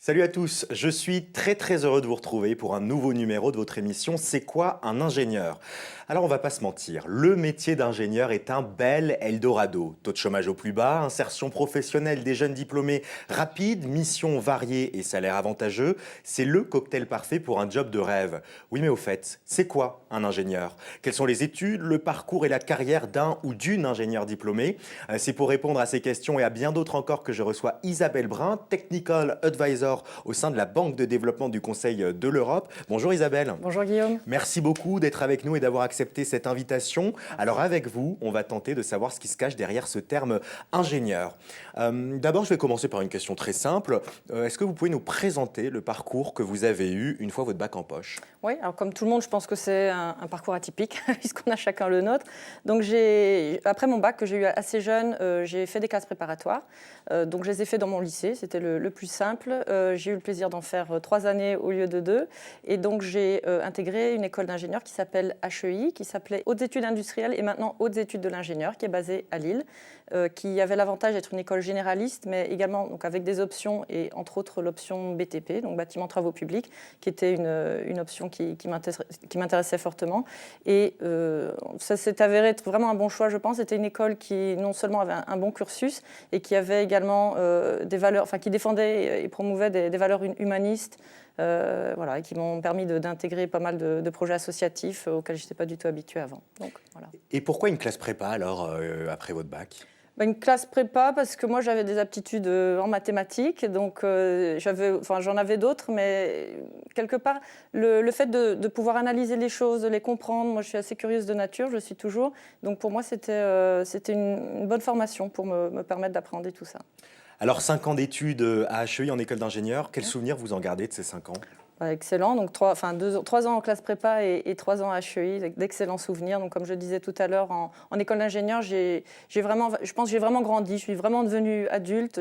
Salut à tous, je suis très heureux de vous retrouver pour un nouveau numéro de votre émission C'est quoi un ingénieur? Alors on va pas se mentir, le métier d'ingénieur est un bel Eldorado. Taux de chômage au plus bas, insertion professionnelle des jeunes diplômés rapide, missions variées et salaire avantageux, c'est le cocktail parfait pour un job de rêve. Oui mais au fait, c'est quoi un ingénieur? Quelles sont les études, le parcours et la carrière d'un ou d'une ingénieure diplômée? C'est pour répondre à ces questions et à bien d'autres encore que je reçois Isabelle Brun, Technical Advisor au sein de la Banque de développement du Conseil de l'Europe. Bonjour Isabelle. Bonjour Guillaume. Merci beaucoup d'être avec nous et d'avoir accepté cette invitation. Alors avec vous, on va tenter de savoir ce qui se cache derrière ce terme ingénieur. D'abord, je vais commencer par une question très simple. Est-ce que vous pouvez nous présenter le parcours que vous avez eu une fois votre bac en poche? Oui, alors comme tout le monde, je pense que c'est un parcours atypique, puisqu'on a chacun le nôtre. Donc après mon bac, que j'ai eu assez jeune, j'ai fait des classes préparatoires. Donc je les ai fait dans mon lycée, c'était le plus simple. J'ai eu le plaisir d'en faire 3 années au lieu de 2. Et donc j'ai intégré une école d'ingénieur qui s'appelle HEI, qui s'appelait Hautes études industrielles et maintenant Hautes études de l'ingénieur, qui est basée à Lille, qui avait l'avantage d'être une école généraliste, mais également donc, avec des options, et entre autres l'option BTP, donc bâtiment travaux publics, qui était une option qui m'intéressait fortement. Et ça s'est avéré être vraiment un bon choix, je pense. C'était une école qui non seulement avait un bon cursus, et qui avait également des valeurs, enfin qui défendait et promouvait des valeurs humanistes, voilà, et qui m'ont permis d'intégrer pas mal de projets associatifs auxquels je n'étais pas du tout habituée avant. Donc, voilà. Et pourquoi une classe prépa alors après votre bac? Une classe prépa parce que moi j'avais des aptitudes en mathématiques, donc j'en avais d'autres, mais quelque part le fait de pouvoir analyser les choses, de les comprendre, moi je suis assez curieuse de nature, je le suis toujours, donc pour moi c'était une bonne formation pour me permettre d'appréhender tout ça. Alors 5 ans d'études à HEI en école d'ingénieur, quels souvenirs vous en gardez de ces 5 ans? Excellent, donc 3 ans en classe prépa et 3 ans à HEI, d'excellents souvenirs. Donc comme je disais tout à l'heure, en école d'ingénieur, je pense que j'ai vraiment grandi, je suis vraiment devenue adulte,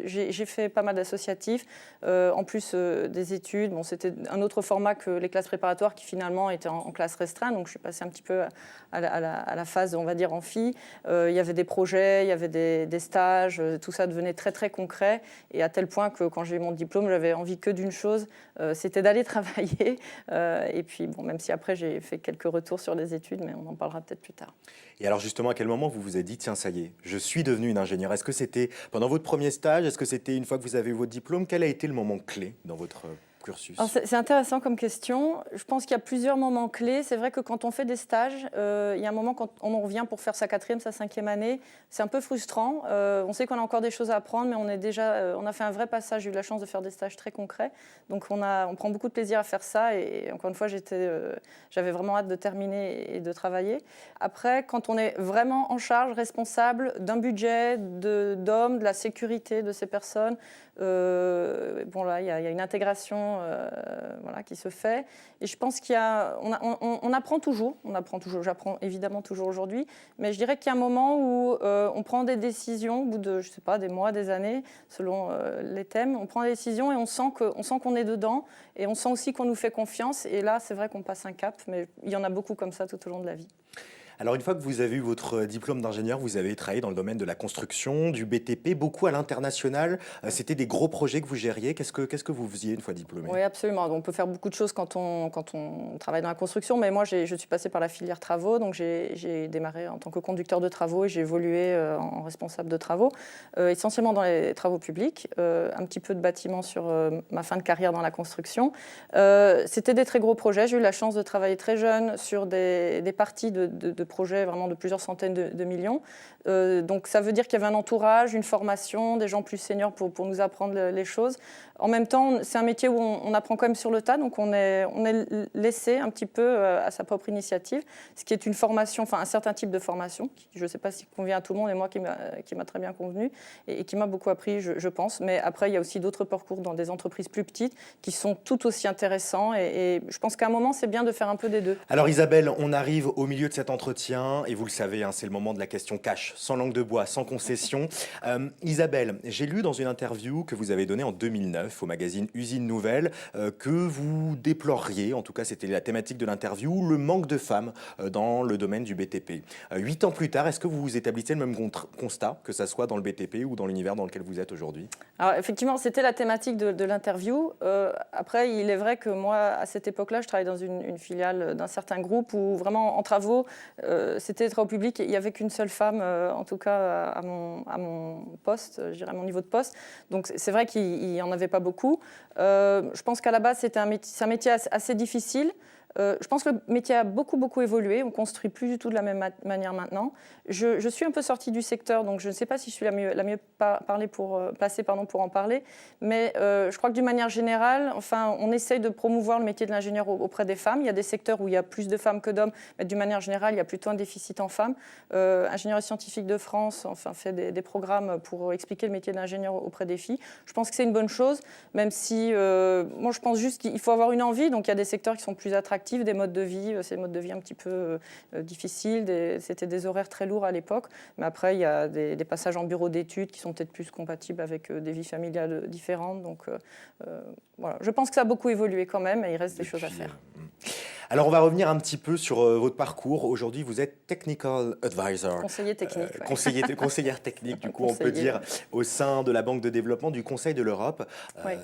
j'ai fait pas mal d'associatifs, en plus des études. Bon, c'était un autre format que les classes préparatoires qui finalement étaient en classe restreinte, donc je suis passée un petit peu à la phase, on va dire, amphi. Il y avait des projets, il y avait des stages, tout ça devenait très concret, et à tel point que quand j'ai eu mon diplôme, j'avais envie que d'une chose, c'était d'aller travailler. Et puis, bon, même si après, j'ai fait quelques retours sur les études, mais on en parlera peut-être plus tard. Et alors justement, à quel moment vous vous êtes dit, tiens, ça y est, je suis devenu une ingénieure? Est-ce que c'était pendant votre premier stage? Est-ce que c'était une fois que vous avez eu votre diplôme? Quel a été le moment clé dans votre cursus? C'est intéressant comme question. Je pense qu'il y a plusieurs moments clés. C'est vrai que quand on fait des stages, il y a un moment quand on revient pour faire sa 4e, sa 5e année, c'est un peu frustrant. On sait qu'on a encore des choses à apprendre, mais on a fait un vrai passage. J'ai eu la chance de faire des stages très concrets. Donc on prend beaucoup de plaisir à faire ça. Et encore une fois, j'avais vraiment hâte de terminer et de travailler. Après, quand on est vraiment en charge, responsable d'un budget, d'hommes, de la sécurité de ces personnes, bon là, il y a une intégration voilà, qui se fait. Et je pense on apprend toujours. J'apprends évidemment toujours aujourd'hui. Mais je dirais qu'il y a un moment où on prend des décisions, au bout de, je sais pas, des mois, des années, selon les thèmes. On prend des décisions et on sent qu'on est dedans. Et on sent aussi qu'on nous fait confiance. Et là, c'est vrai qu'on passe un cap. Mais il y en a beaucoup comme ça tout au long de la vie. Alors une fois que vous avez eu votre diplôme d'ingénieur, vous avez travaillé dans le domaine de la construction, du BTP, beaucoup à l'international. C'était des gros projets que vous gériez. Qu'est-ce que vous faisiez une fois diplômé? Oui, absolument. On peut faire beaucoup de choses quand on travaille dans la construction, mais moi, je suis passée par la filière travaux, donc j'ai démarré en tant que conducteur de travaux et j'ai évolué en responsable de travaux, essentiellement dans les travaux publics, un petit peu de bâtiment sur ma fin de carrière dans la construction. C'était des très gros projets. J'ai eu la chance de travailler très jeune sur des parties de projets vraiment de plusieurs centaines de millions. Donc ça veut dire qu'il y avait un entourage, une formation, des gens plus seniors pour nous apprendre les choses. En même temps, c'est un métier où on apprend quand même sur le tas, donc on est laissé un petit peu à sa propre initiative, ce qui est une formation, enfin un certain type de formation, qui je ne sais pas si convient à tout le monde, et moi qui m'a très bien convenu et qui m'a beaucoup appris, je pense. Mais après, il y a aussi d'autres parcours dans des entreprises plus petites qui sont tout aussi intéressants, et je pense qu'à un moment, c'est bien de faire un peu des deux. Alors Isabelle, on arrive au milieu de cet entretien. entretien et vous le savez, hein, c'est le moment de la question cash, sans langue de bois, sans concession. Isabelle, j'ai lu dans une interview que vous avez donnée en 2009 au magazine Usine Nouvelle que vous déploriez, en tout cas c'était la thématique de l'interview, le manque de femmes dans le domaine du BTP. 8 ans plus tard, est-ce que vous établissez le même constat, que ça soit dans le BTP ou dans l'univers dans lequel vous êtes aujourd'hui? Alors effectivement, c'était la thématique de l'interview. Après, il est vrai que moi, à cette époque-là, je travaillais dans une filiale d'un certain groupe où vraiment en travaux, c'était très au public. Il n'y avait qu'une seule femme, en tout cas à mon poste, je dirais à mon niveau de poste. Donc c'est vrai qu'il n'y en avait pas beaucoup. Je pense qu'à la base, c'est un métier assez difficile. Je pense que le métier a beaucoup évolué. On ne construit plus du tout de la même manière maintenant. Je suis un peu sortie du secteur, donc je ne sais pas si je suis la mieux placée pour en parler. Mais je crois que d'une manière générale, enfin, on essaye de promouvoir le métier de l'ingénieur auprès des femmes. Il y a des secteurs où il y a plus de femmes que d'hommes, mais d'une manière générale, il y a plutôt un déficit en femmes. Ingénierie scientifique de France fait des programmes pour expliquer le métier d'ingénieur auprès des filles. Je pense que c'est une bonne chose, même si moi je pense juste qu'il faut avoir une envie. Donc il y a des secteurs qui sont plus attractifs, des modes de vie, c'est des modes de vie un petit peu difficiles, c'était des horaires très lourds à l'époque, mais après il y a des passages en bureau d'études qui sont peut-être plus compatibles avec des vies familiales différentes, donc voilà. Je pense que ça a beaucoup évolué quand même et il reste des choses à faire. Alors, on va revenir un petit peu sur votre parcours. Aujourd'hui, vous êtes Technical Advisor. Conseiller technique. Ouais. Conseillère technique, du coup, on peut dire, au sein de la Banque de développement du Conseil de l'Europe.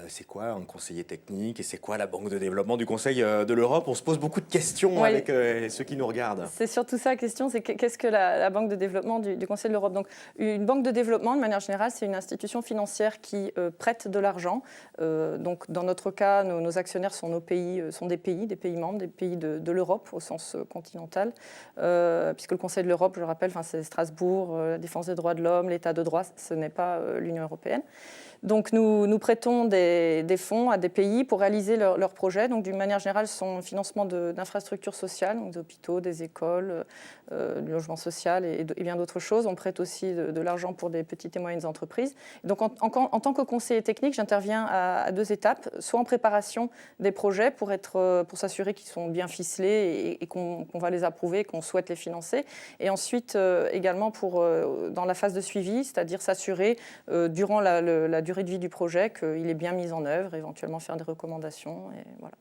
C'est quoi un conseiller technique et c'est quoi la Banque de développement du Conseil de l'Europe? On se pose beaucoup de questions avec ceux qui nous regardent. C'est surtout ça la question, c'est qu'est-ce que la Banque de développement du Conseil de l'Europe? Donc, une banque de développement, de manière générale, c'est une institution financière qui prête de l'argent. Donc, dans notre cas, nos actionnaires sont des pays membres, des pays de l'Europe au sens continental, puisque le Conseil de l'Europe, je le rappelle, c'est Strasbourg, la défense des droits de l'homme, l'état de droit, ce n'est pas l'Union européenne. Donc nous prêtons des fonds à des pays pour réaliser leurs projets. Donc d'une manière générale, ce sont le financement d'infrastructures sociales, donc des hôpitaux, des écoles, du logement social et bien d'autres choses. On prête aussi de l'argent pour des petites et moyennes entreprises. Et donc en tant que conseiller technique, j'interviens à 2 étapes, soit en préparation des projets pour s'assurer qu'ils sont bien ficelés et qu'on va les approuver, qu'on souhaite les financer. Et ensuite également dans la phase de suivi, c'est-à-dire s'assurer durant la durée de vie du projet qu'il est bien mis en œuvre, éventuellement faire des recommandations. Et voilà.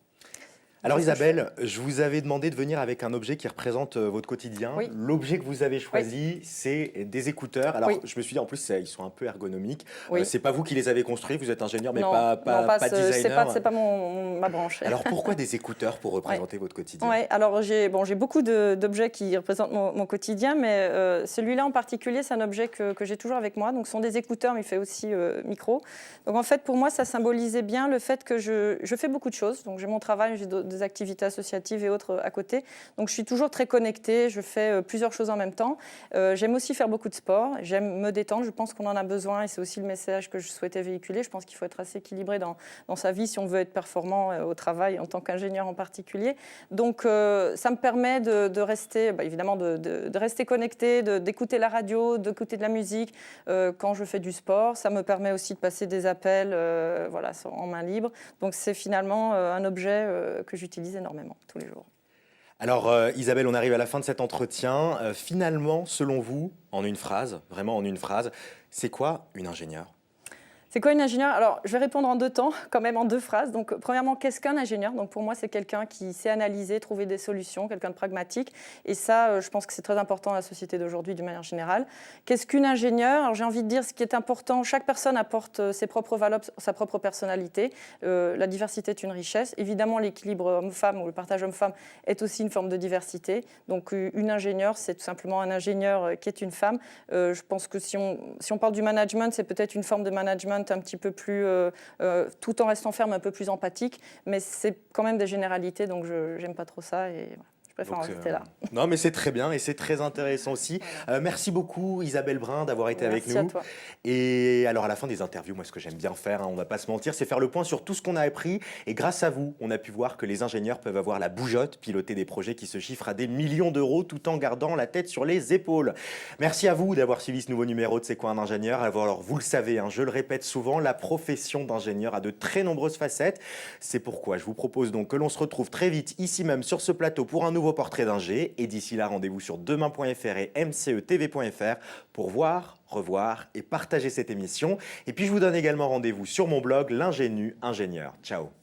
Alors Isabelle, je vous avais demandé de venir avec un objet qui représente votre quotidien. Oui. L'objet que vous avez choisi, c'est des écouteurs. Alors je me suis dit en plus ils sont un peu ergonomiques. C'est pas vous qui les avez construits, vous êtes ingénieur mais pas designer. C'est pas ma branche. Alors pourquoi des écouteurs pour représenter votre quotidien? Alors j'ai beaucoup d'objets qui représentent mon quotidien, mais celui-là en particulier, c'est un objet que j'ai toujours avec moi. Donc ce sont des écouteurs, mais il fait aussi micro. Donc en fait pour moi ça symbolisait bien le fait que je fais beaucoup de choses. Donc j'ai mon travail, j'ai des activités associatives et autres à côté. Donc je suis toujours très connectée, je fais plusieurs choses en même temps. J'aime aussi faire beaucoup de sport, j'aime me détendre, je pense qu'on en a besoin et c'est aussi le message que je souhaitais véhiculer. Je pense qu'il faut être assez équilibré dans sa vie si on veut être performant au travail en tant qu'ingénieur en particulier. Donc ça me permet de rester, évidemment, de rester connectée, d'écouter la radio, d'écouter de la musique quand je fais du sport. Ça me permet aussi de passer des appels en main libre. Donc c'est finalement un objet que j'utilise énormément tous les jours. Alors Isabelle, on arrive à la fin de cet entretien. Finalement, selon vous, en une phrase, vraiment en une phrase, c'est quoi une ingénieure ? C'est quoi une ingénieure? Alors, je vais répondre en 2 temps, quand même en 2 phrases. Donc, premièrement, qu'est-ce qu'un ingénieur? Donc, pour moi, c'est quelqu'un qui sait analyser, trouver des solutions, quelqu'un de pragmatique. Et ça, je pense que c'est très important dans la société d'aujourd'hui, d'une manière générale. Qu'est-ce qu'une ingénieure? Alors, j'ai envie de dire, ce qui est important, chaque personne apporte ses propres valeurs, sa propre personnalité. La diversité est une richesse. Évidemment, l'équilibre homme-femme ou le partage homme-femme est aussi une forme de diversité. Donc, une ingénieure, c'est tout simplement un ingénieur qui est une femme. Je pense que si on parle du management, c'est peut-être une forme de management un petit peu plus, tout en restant ferme, un peu plus empathique, mais c'est quand même des généralités, donc je n'aime pas trop ça et voilà. Je préfère en rester là. Non, mais c'est très bien et c'est très intéressant aussi. Merci beaucoup Isabelle Brun d'avoir été avec nous. Merci à toi. Et alors à la fin des interviews, moi ce que j'aime bien faire, on ne va pas se mentir, c'est faire le point sur tout ce qu'on a appris. Et grâce à vous, on a pu voir que les ingénieurs peuvent avoir la bougeotte, piloter des projets qui se chiffrent à des millions d'euros tout en gardant la tête sur les épaules. Merci à vous d'avoir suivi ce nouveau numéro de C'est quoi un ingénieur? Alors vous le savez, je le répète souvent, la profession d'ingénieur a de très nombreuses facettes. C'est pourquoi je vous propose donc que l'on se retrouve très vite ici même sur ce plateau pour un nouveau nouveau portrait d'ingé. Et d'ici là, rendez-vous sur demain.fr et mcetv.fr pour voir, revoir et partager cette émission. Et puis je vous donne également rendez-vous sur mon blog L'Ingénu Ingénieur. Ciao.